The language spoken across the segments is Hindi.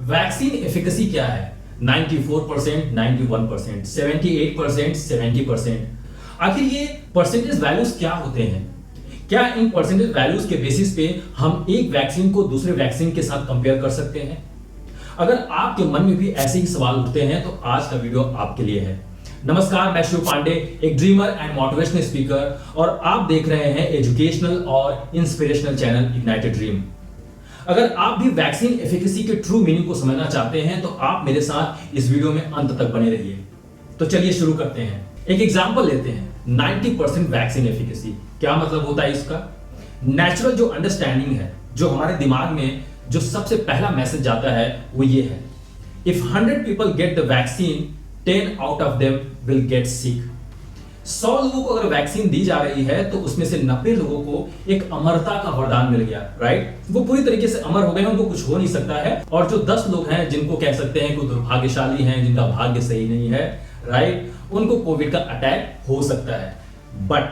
वैक्सीन एफिकेसी क्या है? 94%, 91%, 78%, 70%। आखिर ये परसेंटेज वैल्यूज क्या होते हैं? क्या इन परसेंटेज वैल्यूज के बेसिस पे हम एक वैक्सीन को दूसरे वैक्सीन के साथ कंपेयर कर सकते हैं? अगर आपके मन में भी ऐसे ही सवाल उठते हैं तो आज का वीडियो आपके लिए है। नमस्कार, मैं शिव पांडे, एक ड्रीमर एंड मोटिवेशनल स्पीकर, और आप देख रहे हैं एजुकेशनल और इंस्पिरेशनल चैनल इग्नाइटेड ड्रीम। अगर आप भी वैक्सीन एफिकेसी के ट्रू मीनिंग को समझना चाहते हैं तो आप मेरे साथ इस वीडियो में अंत तक बने रहिए। तो चलिए शुरू करते हैं। एक एग्जांपल लेते हैं, 90% वैक्सीन एफिकेसी। क्या मतलब होता है इसका? नेचुरल जो अंडरस्टैंडिंग है, जो हमारे दिमाग में जो सबसे पहला मैसेज जाता है वो ये है, if 100 people get the vaccine 10 out of them will get sick. 100 लोगों को अगर वैक्सीन दी जा रही है तो उसमें से 90 लोगों को एक अमरता का वरदान मिल गया, राइट? वो पूरी तरीके से अमर हो गए, उनको कुछ हो नहीं सकता है। और जो 10 लोग हैं जिनको कह सकते हैं कि दुर्भाग्यशाली हैं, जिनका भाग्य सही नहीं है, राइट, उनको कोविड का अटैक हो सकता है। But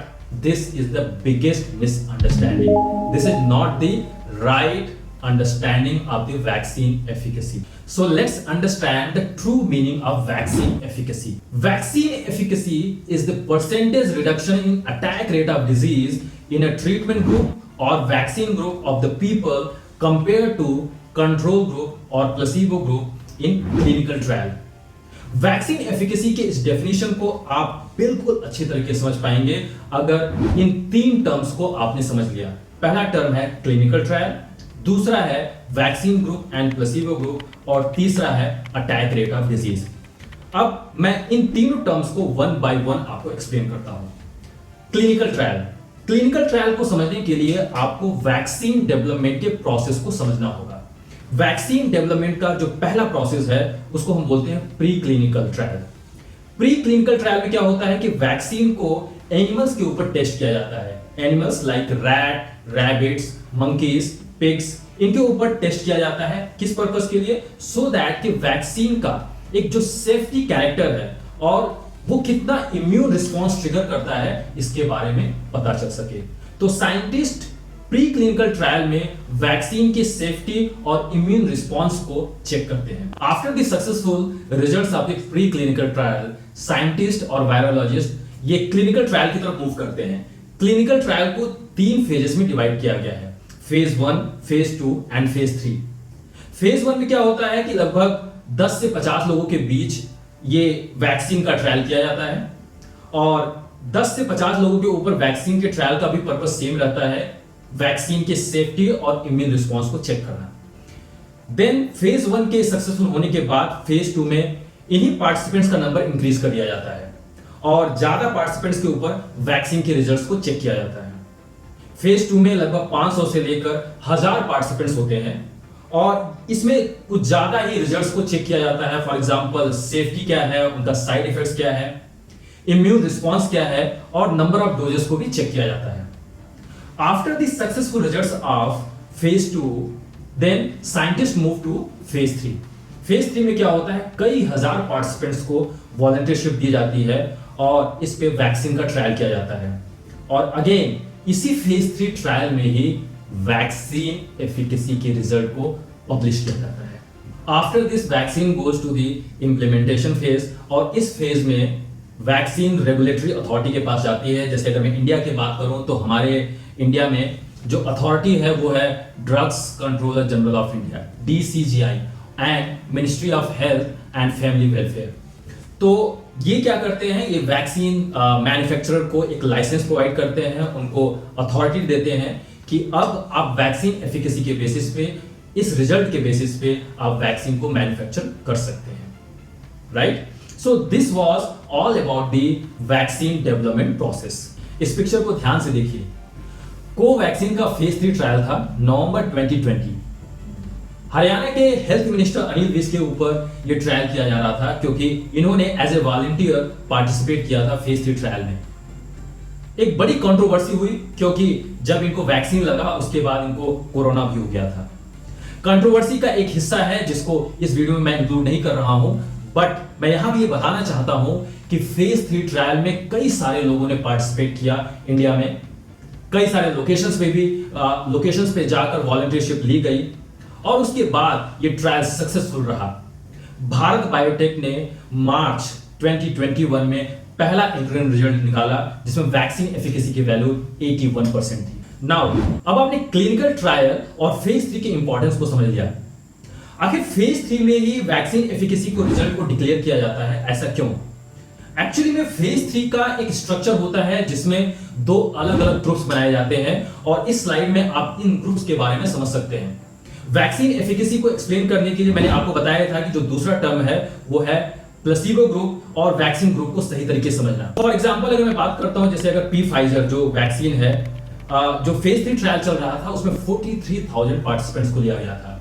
this is the biggest misunderstanding. This is not the right understanding of the vaccine efficacy. So let's understand the true meaning of vaccine efficacy. Vaccine efficacy is the percentage reduction in attack rate of disease in a treatment group or vaccine group of the people compared to control group or placebo group in clinical trial. Vaccine efficacy के इस डेफिनेशन को आप बिल्कुल अच्छी तरीके से समझ पाएंगे अगर इन 3 टर्म्स को आपने समझ लिया। पहला टर्म है क्लिनिकल ट्रायल, दूसरा है vaccine group and placebo group, और तीसरा है अटैक रेट ऑफ डिजीज। अब मैं इन तीनों टर्म्स को वन बाय वन आपको एक्सप्लेन करता हूं। Clinical trial. क्लिनिकल ट्रायल को समझने के लिए आपको वैक्सीन डेवलपमेंट के प्रोसेस को समझना होगा। वैक्सीन डेवलपमेंट का जो पहला प्रोसेस है उसको हम बोलते हैं pre clinical trial. Pre clinical trial में क्या होता है कि वैक्सीन को एनिमल्स के ऊपर टेस्ट किया जाता है। Animals like rat, rabbits, monkeys, pigs, इनके ऊपर टेस्ट किया जाता है। किस पर्पस के लिए? सो दैट कि वैक्सीन का एक जो सेफ्टी कैरेक्टर है और वो कितना इम्यून रिस्पांस ट्रिगर करता है इसके बारे में पता चल सके। तो साइंटिस्ट प्री क्लिनिकल ट्रायल में वैक्सीन की सेफ्टी और इम्यून रिस्पांस को चेक करते हैं। After the successful results of the pre clinical trial, scientist और वायरोलॉजिस्ट ये क्लिनिकल ट्रायल की तरफ मूव करते हैं। क्लिनिकल ट्रायल को 3 फेजेस में डिवाइड किया गया है, phase 1, phase 2 and phase 3। Phase 1 में क्या होता है कि लगभग 10 से 50 लोगों के बीच ये वैक्सीन का ट्रायल किया जाता है, और 10 से 50 लोगों के ऊपर वैक्सीन के ट्रायल का भी पर्पस सेम रहता है, वैक्सीन के सेफ्टी और इम्यून रिस्पांस को चेक करना। देन फेज 1 के सक्सेसफुल होने के बाद फेज 2 में इन्हीं पार्टिसिपेंट्स का नंबर इंक्रीज कर दिया जाता है और ज्यादा पार्टिसिपेंट्स के ऊपर वैक्सीन के रिजल्ट्स को चेक किया जाता है। फेज 2 में लगभग 500 से लेकर 1000 पार्टिसिपेंट्स होते हैं और इसमें कुछ ज्यादा ही रिजल्ट्स को चेक किया जाता है। फॉर एग्जांपल सेफ्टी क्या है, उनका साइड इफेक्ट्स क्या है, इम्यून रिस्पांस क्या है, और नंबर ऑफ डोजेस को भी चेक किया जाता है। After the successful results of phase 2, then scientist move to phase 3। Phase 3 में क्या होता है, कई हजार पार्टिसिपेंट्स को वॉलंटियरशिप दी जाती है और इस पे वैक्सीन का ट्रायल किया जाता है, और अगेन इसी फेज 3 ट्रायल में ही वैक्सीन एफिकेसी के रिजल्ट को पब्लिश किया जाता है। After this vaccine goes to the implementation phase, और इस फेज में वैक्सीन रेगुलेटरी अथॉरिटी के पास जाती है। जैसे अगर मैं इंडिया की बात करूं तो हमारे इंडिया में जो अथॉरिटी है वो है drugs controller general of India, DCGI, and ministry of health and family welfare. तो ये क्या करते हैं, ये वैक्सीन मैन्युफैक्चरर को एक लाइसेंस प्रोवाइड करते हैं, उनको अथॉरिटी देते हैं कि अब आप वैक्सीन एफिकेसी के बेसिस पे, इस रिजल्ट के बेसिस पे आप वैक्सीन को मैन्युफैक्चर कर सकते हैं, right? So this was all about the vaccine development process. इस पिक्चर को ध्यान से देखिए। कोवैक्सीन का फेज 3 ट्रायल था नवंबर 2020। हरियाणा के हेल्थ मिनिस्टर अनिल विज के ऊपर यह ट्रायल किया जा रहा था क्योंकि इन्होंने एज ए वॉलंटियर पार्टिसिपेट किया था फेज 3 ट्रायल में। एक बड़ी कंट्रोवर्सी हुई क्योंकि जब इनको वैक्सीन लगा उसके बाद इनको कोरोना भी हो गया था। कंट्रोवर्सी का एक हिस्सा है जिसको इस वीडियो में मैं इंक्लूड नहीं कर रहा हूं, बट मैं यहां भी ये बताना चाहता हूं कि फेज 3 ट्रायल में कई सारे लोगों ने पार्टिसिपेट किया इंडिया में। कई सारे लोकेशंस पे जाकर वॉलंटियरशिप ली गई और उसके बाद ये ट्रायल सक्सेसफुल रहा। भारत बायोटेक ने मार्च 2021 में पहला इंटीरिम रिजल्ट निकाला जिसमें वैक्सीन एफिकेसी की वैल्यू 81% थी। नाउ अब आपने क्लिनिकल ट्रायल और फेज 3 के इंपॉर्टेंस को समझ लिया। आखिर फेज 3 में ही वैक्सीन एफिकेसी को रिजल्ट को डिक्लेयर किया जाता है, ऐसा क्यों? एक्चुअली में फेज 3 का एक स्ट्रक्चर होता है जिसमें दो अलग अलग ग्रुप्स बनाए जाते हैं और इस स्लाइड में आप इन ग्रुप्स के बारे में समझ सकते हैं। वैक्सीन एफिकेसी को एक्सप्लेन करने के लिए मैंने आपको बताया था कि जो दूसरा टर्म है वो है प्लेसिबो ग्रुप और वैक्सीन ग्रुप को सही तरीके से समझना। फॉर एग्जांपल अगर मैं बात करता हूं, जैसे अगर फाइजर जो वैक्सीन है, जो फेज 3 ट्रायल चल रहा था उसमें 43,000 पार्टिसिपेंट्स को लिया गया था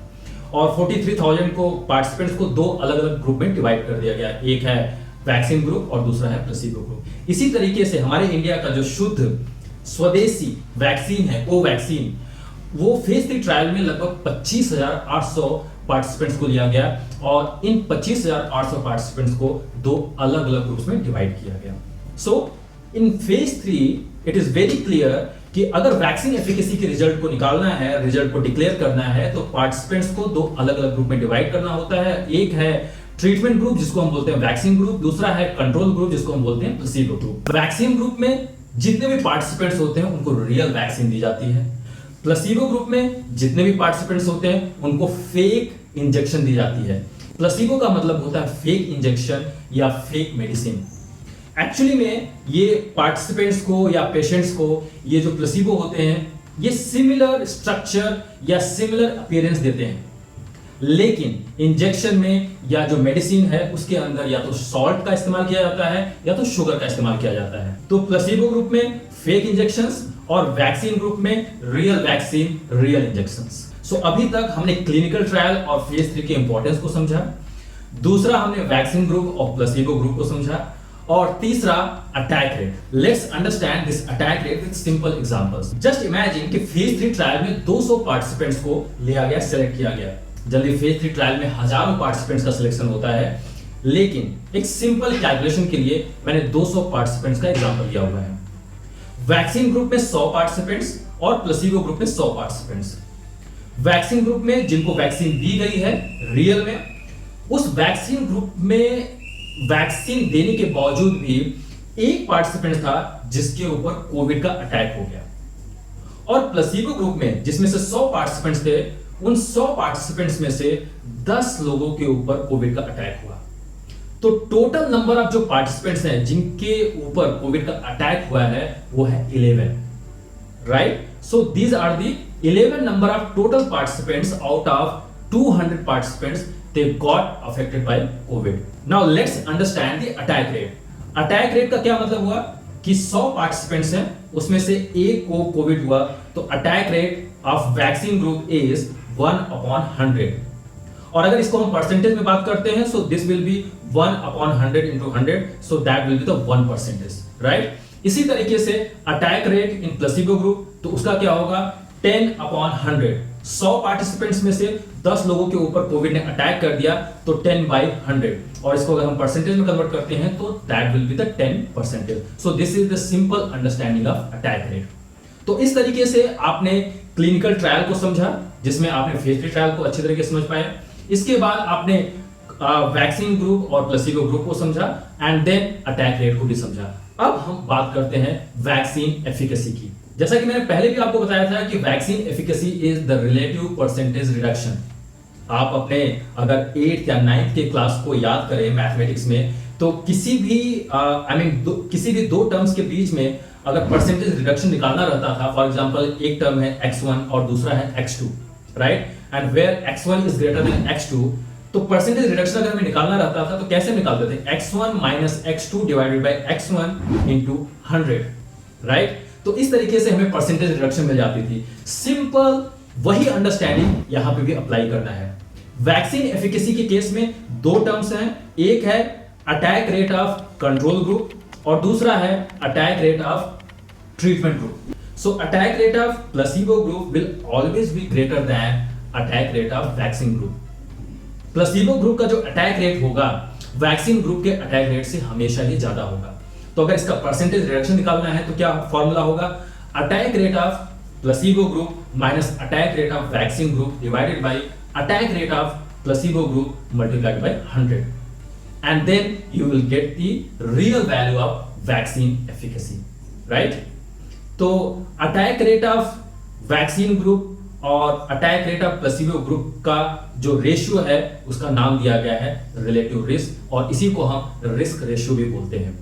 और 43,000 को पार्टिसिपेंट्स को दो अलग अलग ग्रुप में डिवाइड कर दिया गया। एक है वैक्सीन ग्रुप और दूसरा है प्लेसिबो ग्रुप। इसी तरीके से हमारे इंडिया का जो शुद्ध स्वदेशी वैक्सीन है कोवैक्सीन, वो फेज 3 ट्रायल में लगभग 25,800 पार्टिसिपेंट्स को लिया गया और इन 25,800 पार्टिसिपेंट्स को दो अलग अलग ग्रुप्स में डिवाइड किया गया। So in phase 3 it is very clear कि अगर वैक्सीन एफिकेसी के रिजल्ट को निकालना है, रिजल्ट को डिक्लेयर करना है, तो पार्टिसिपेंट्स को दो अलग अलग ग्रुप में डिवाइड करना होता है। एक है ट्रीटमेंट ग्रुप जिसको हम बोलते हैं वैक्सीन ग्रुप, दूसरा है कंट्रोल ग्रुप जिसको हम बोलते हैं प्लेसिबो ग्रुप। वैक्सीन ग्रुप में जितने भी पार्टिसिपेंट्स होते हैं उनको रियल वैक्सीन दी जाती है। प्लेसिबो ग्रुप में जितने भी पार्टिसिपेंट्स होते हैं उनको फेक इंजेक्शन दी जाती है। प्लेसिबो का मतलब होता है फेक इंजेक्शन या फेक मेडिसिन। एक्चुअली में ये पार्टिसिपेंट्स को या पेशेंट्स को ये जो प्लेसिबो होते हैं ये सिमिलर स्ट्रक्चर या सिमिलर अपीयरेंस देते हैं, लेकिन इंजेक्शन में या जो मेडिसिन है उसके अंदर या तो सॉल्ट का इस्तेमाल किया जाता है या तो शुगर का इस्तेमाल किया जाता है। तो प्लेसिबो ग्रुप में फेक इंजेक्शंस और वैक्सीन ग्रुप में रियल वैक्सीन रियल इंजेक्शंस। सो अभी तक हमने क्लिनिकल ट्रायल और फेज 3 के इंपॉर्टेंस को समझा, दूसरा हमने वैक्सीन ग्रुप और प्लेसिबो ग्रुप को समझा, और तीसरा attack rate. Let's understand this attack rate with simple examples. Just imagine कि फेज 3 ट्रायल में 200 पार्टिसिपेंट्स को लिया गया, सेलेक्ट किया गया। जल्दी फेज 3 ट्रायल में हजारों पार्टिसिपेंट्स का सिलेक्शन होता है, लेकिन एक सिंपल कैलकुलेशन के लिए मैंने 200 पार्टिसिपेंट्स का एग्जांपल लिया हुआ है। वैक्सीन ग्रुप में 100 पार्टिसिपेंट्स और प्लेसिबो ग्रुप में 100 पार्टिसिपेंट्स। वैक्सीन ग्रुप में जिनको वैक्सीन दी गई है रियल में, उस वैक्सीन ग्रुप में वैक्सीन देने के बावजूद भी एक पार्टिसिपेंट था जिसके ऊपर कोविड का अटैक हो गया। और प्लेसिबो ग्रुप में जिसमें से 100 पार्टिसिपेंट्स थे, उन 100 पार्टिसिपेंट्स में से 10 लोगों के ऊपर कोविड का अटैक हुआ। तो टोटल नंबर ऑफ जो पार्टिसिपेंट्स हैं जिनके ऊपर कोविड का अटैक हुआ है वो है 11, right? So these are the 11 number of total participants out of 200 participants they got affected by COVID. Now let's understand the attack rate. Attack rate का क्या मतलब हुआ कि 100 पार्टिसिपेंट्स हैं, उसमें से एक को कोविड हुआ, तो attack rate of vaccine group is 1/100। और अगर इसको हम परसेंटेज में बात करते हैं, so this will be 1/100 into 100, so that will be the 1%, right? इसी तरीके से attack rate in placebo group, तो उसका क्या होगा 10/100। 100 पार्टिसिपेंट्स में से 10 लोगों के ऊपर कोविड ने अटैक कर दिया, तो 10/100, और इसको अगर हम परसेंटेज में कन्वर्ट करते हैं तो that will be the 10%। So this is the simple understanding of attack rate. तो इस तरीके से आपने क्लिनिकल ट्रायल को समझा, जिसमें आपने फेज 3 ट्रायल को अच्छी तरीके से समझ पाए। इसके बाद आपने वैक्सीन ग्रुप और प्लेसिबो ग्रुप को समझा एंड देन अटैक रेट को भी समझा। अब हम बात करते हैं वैक्सीन एफिकेसी की। जैसा कि मैंने पहले भी आपको बताया था कि vaccine efficacy is the relative percentage reduction. आप अपने अगर 8th या 9th के क्लास को याद करें मैथमेटिक्स में, तो किसी भी किसी भी दो टर्म्स के बीच में अगर परसेंटेज रिडक्शन निकालना रहता था, फॉर एग्जांपल एक टर्म है x1 और दूसरा है x2, right? And where x1 is greater than x2, तो परसेंटेज रिडक्शन अगर हमें निकालना रहता था तो कैसे निकालते थे? x1 minus x2 divided by x1 into 100, right? तो इस तरीके से हमें परसेंटेज रिडक्शन मिल जाती थी। सिंपल वही अंडरस्टैंडिंग यहां पे भी अप्लाई करना है। वैक्सीन एफिकेसी के केस में दो टर्म्स हैं, एक है attack rate of control group और दूसरा है attack rate of treatment group. So attack rate of placebo group will always be greater than attack rate of vaccine group. Placebo group का जो अटैक रेट होगा वैक्सीन ग्रुप के अटैक रेट से हमेशा ही ज्यादा होगा। तो अगर इसका परसेंटेज रिडक्शन निकालना है तो क्या फॉर्मूला होगा? Attack rate of placebo group minus attack rate of vaccine group divided by attack rate of placebo group multiplied by 100, and then you will get the real value of vaccine efficacy, right? तो attack rate of vaccine group और attack rate of placebo group का जो रेशियो है उसका नाम दिया गया है रिलेटिव रिस्क, और इसी को हम रिस्क रेशियो भी बोलते हैं।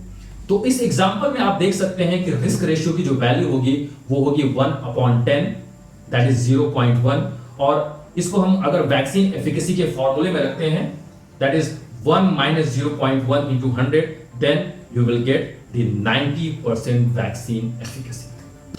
तो इस एग्जांपल में आप देख सकते हैं कि रिस्क रेशियो की जो वैल्यू होगी वो होगी 1/10, दैट इज 0.1, और इसको हम अगर वैक्सीन एफिकेसी के फॉर्मूले में रखते हैं that is 1 - 0.1 into 100, then you will get the 90% vaccine efficacy.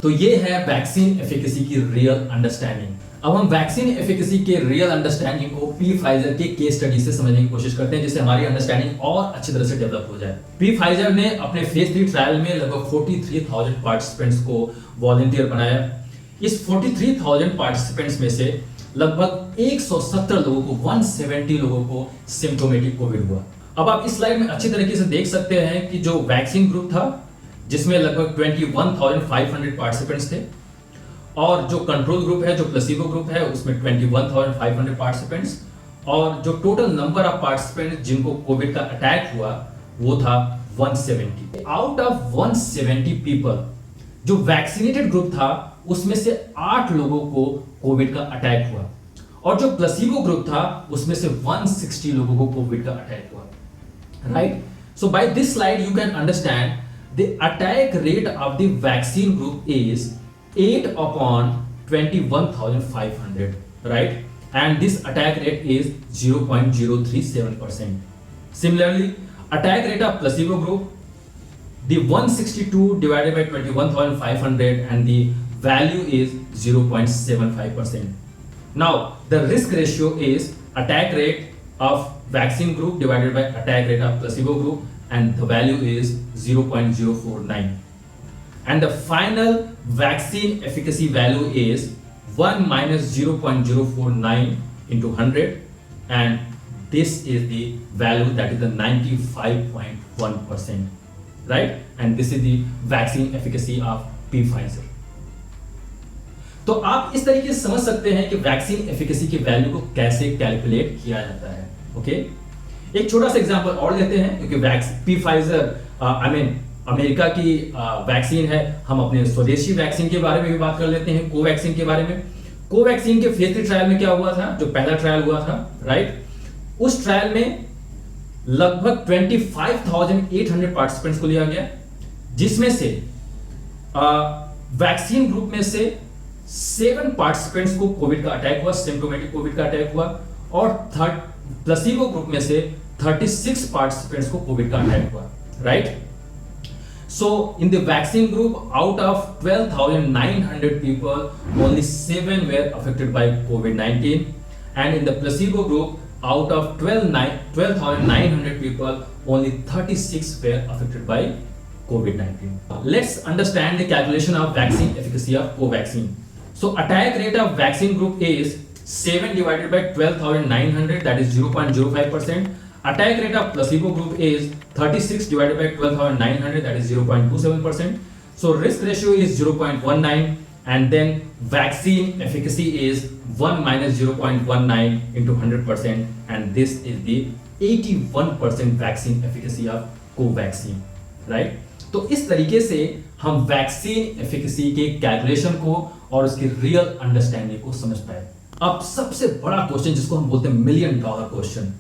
तो ये है वैक्सीन एफिकेसी की रियल अंडरस्टैंडिंग। अब हम वैक्सीन एफिकेसी के रियल अंडरस्टैंडिंग को पी फाइजर के केस स्टडी से समझने की कोशिश करते हैं, जिससे हमारी अंडरस्टैंडिंग और अच्छी तरह से डेवलप हो जाए। पी फाइजर ने अपने फेज 3 ट्रायल में लगभग 43,000 पार्टिसिपेंट्स को वॉलंटियर बनाया। इस 43,000 पार्टिसिपेंट्स में से लगभग 170 लोगों को 170 लोगों को सिम्टोमेटिक कोविड हुआ। अब आप इस स्लाइड में अच्छी तरीके से देख सकते हैं कि जो वैक्सीन ग्रुप था जिसमें लगभग 21,500 पार्टिसिपेंट्स थे, और जो कंट्रोल ग्रुप है, जो प्लेसिबो ग्रुप है, उसमें 21,500 पार्टिसिपेंट्स, और जो टोटल नंबर ऑफ पार्टिसिपेंट्स जिनको कोविड का अटैक हुआ वो था 170। आउट ऑफ 170 पीपल जो वैक्सीनेटेड ग्रुप था उसमें से 8 लोगों को कोविड का अटैक हुआ, और जो प्लेसिबो ग्रुप था उसमें से 160 लोगों को कोविड का अटैक हुआ, right? So by this slide you can understand the attack rate of the vaccine group is 8/21,500, right? And this attack rate is 0.037%. Similarly, attack rate of placebo group, the 162 divided by 21,500, and the value is 0.75%. Now, the risk ratio is attack rate of vaccine group divided by attack rate of placebo group, and the value is 0.049, and the final vaccine efficacy value is 1 - 0.049 into 100, and this is the value that is the 95.1%, right? And this is the vaccine efficacy of Pfizer. तो आप इस तरीके से समझ सकते हैं कि वैक्सीन एफिकेसी की वैल्यू को कैसे कैलकुलेट किया जाता है। ओके, एक छोटा सा एग्जांपल और लेते हैं, क्योंकि Pfizer अमेरिका की वैक्सीन है। हम अपने स्वदेशी वैक्सीन के बारे में भी बात कर लेते हैं, कोवैक्सीन के बारे में। कोवैक्सीन के फेज 3 ट्रायल में क्या हुआ था, जो पहला ट्रायल हुआ था, राइट? उस ट्रायल में लगभग 25,800 पार्टिसिपेंट्स को लिया गया, जिसमें से वैक्सीन ग्रुप में से 7 पार्टिसिपेंट्स को कोविड का अटैक हुआ, सिम्टोमेटिक कोविड का अटैक हुआ, और प्लेसिबो ग्रुप में से 36 पार्टिसिपेंट्स को कोविड का अटैक हुआ, right? So in the vaccine group, out of 12,900 people, only 7 were affected by COVID-19, and in the placebo group, out of 12,900 people, only 36 were affected by COVID-19. Let's understand the calculation of vaccine efficacy of Covaxin. So attack rate of vaccine group is 7 divided by 12,900, that is 0.05%. Attack rate of placebo group is 36 divided by 12,900, that is 0.27%. So risk ratio is 0.19, and then vaccine efficacy is 1 - 0.19 into 100%, and this is the 81% vaccine efficacy of Covaxin, right? तो इस तरीके से हम वैक्सीन एफिकेसी के कैलकुलेशन को और उसकी रियल अंडरस्टैंडिंग को समझ पाए। अब सबसे बड़ा क्वेश्चन, जिसको हम बोलते हैं $1,000,000 क्वेश्चन,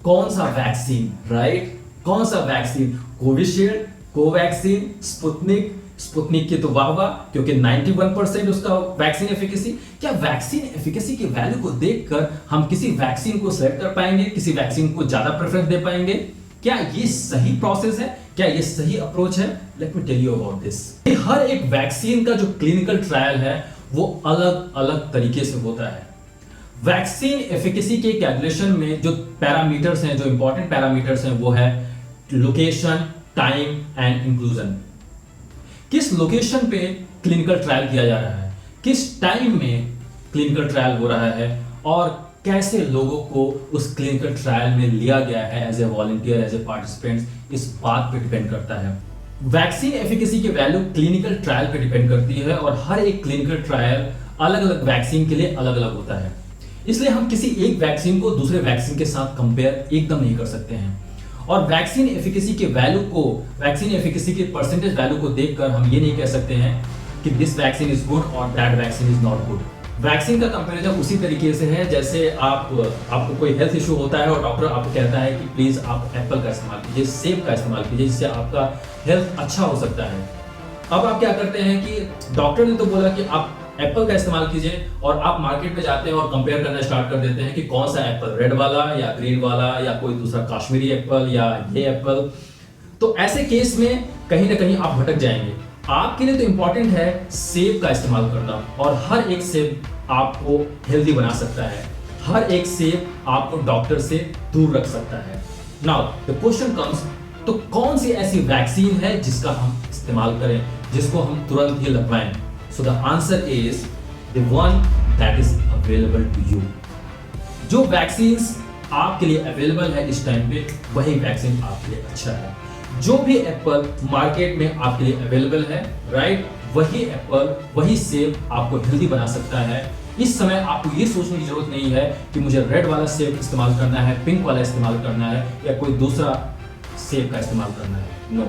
कौन सा वैक्सीन, राइट? कौन सा वैक्सीन? कोविशील्ड, कोवैक्सीन, स्पुतनिक की तो वाह, क्योंकि 91% उसका वैक्सीन एफिकेसी। क्या वैक्सीन एफिकेसी की वैल्यू को देखकर हम किसी वैक्सीन को सिलेक्ट कर पाएंगे, किसी वैक्सीन को ज्यादा प्रेफरेंस दे पाएंगे? क्या ये सही प्रोसेस है? क्या ये सही अप्रोच है? Let me tell you about this. हर एक वैक्सीन का जो क्लिनिकल ट्रायल है वो अलग अलग तरीके से होता है। वैक्सीन एफिकेसी के कैलकुलेशन में जो पैरामीटर्स हैं, जो इंपॉर्टेंट पैरामीटर्स हैं, वो है लोकेशन, टाइम एंड इंक्लूजन। किस लोकेशन पे क्लिनिकल ट्रायल किया जा रहा है, किस टाइम में क्लिनिकल ट्रायल हो रहा है, और कैसे लोगों को उस क्लिनिकल ट्रायल में लिया गया है as a volunteer, as a participant, इस बात पे डिपेंड करता है। वैक्सीन एफिकेसी की वैल्यू क्लिनिकल ट्रायल पे डिपेंड करती है और हर एक क्लिनिकल ट्रायल अलग अलग वैक्सीन के लिए अलग अलग होता है। इसलिए हम किसी एक वैक्सीन को दूसरे वैक्सीन के साथ कंपेयर एकदम नहीं कर सकते हैं। और वैक्सीन एफिकेसी के वैल्यू को, वैक्सीन एफिकेसी के परसेंटेज वैल्यू को देखकर हम ये नहीं कह सकते हैं कि दिस वैक्सीन इज गुड और that vaccine is not good. Vaccine का कंपैरिजन उसी तरीके से है जैसे आपको कोई हेल्थ इशू होता है और डॉक्टर आपको कहता है कि प्लीज आप एप्पल का इस्तेमाल कीजिए, सेब का इस्तेमाल कीजिए, जिससे आपका हेल्थ अच्छा हो सकता है। अब आप क्या करते हैं कि डॉक्टर ने तो बोला कि आप एप्पल का इस्तेमाल कीजिए और आप मार्केट में जाते हैं और कंपेयर करना स्टार्ट कर देते हैं कि कौन सा एप्पल, रेड वाला या ग्रीन वाला या कोई दूसरा कश्मीरी एप्पल या ये एप्पल। तो ऐसे केस में कहीं ना कहीं आप भटक जाएंगे। आपके लिए तो इंपॉर्टेंट है सेब का इस्तेमाल करना और हर एक सेब आपको हेल्दी बना सकता है, हर एक सेब आपको डॉक्टर से दूर रख सकता है। नाउ द क्वेश्चन कम्स, तो कौन सी ऐसी वैक्सीन है जिसका हम इस्तेमाल करें, जिसको हम तुरंत ही लगवाएं? So the answer is the one that is available to you. जो वैक्सीन्स आपके लिए अवेलेबल है इस टाइम पे, वही वैक्सीन आपके लिए अच्छा है। जो भी एप्पल मार्केट में आपके लिए अवेलेबल है, राइट, वही एप्पल, वही सेब आपको हेल्दी बना सकता है। इस समय आपको ये सोचने की जरूरत नहीं है कि मुझे रेड वाला सेब इस्तेमाल करना है, पिंक वाला इस्तेमाल करना है या कोई दूसरा सेब का इस्तेमाल करना है। No,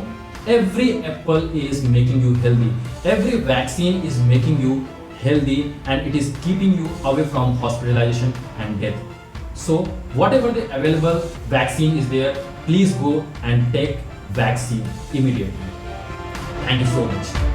every apple is making you healthy, every vaccine is making you healthy and it is keeping you away from hospitalization and death. So whatever the available vaccine is there, please go and take vaccine immediately. Thank you so much.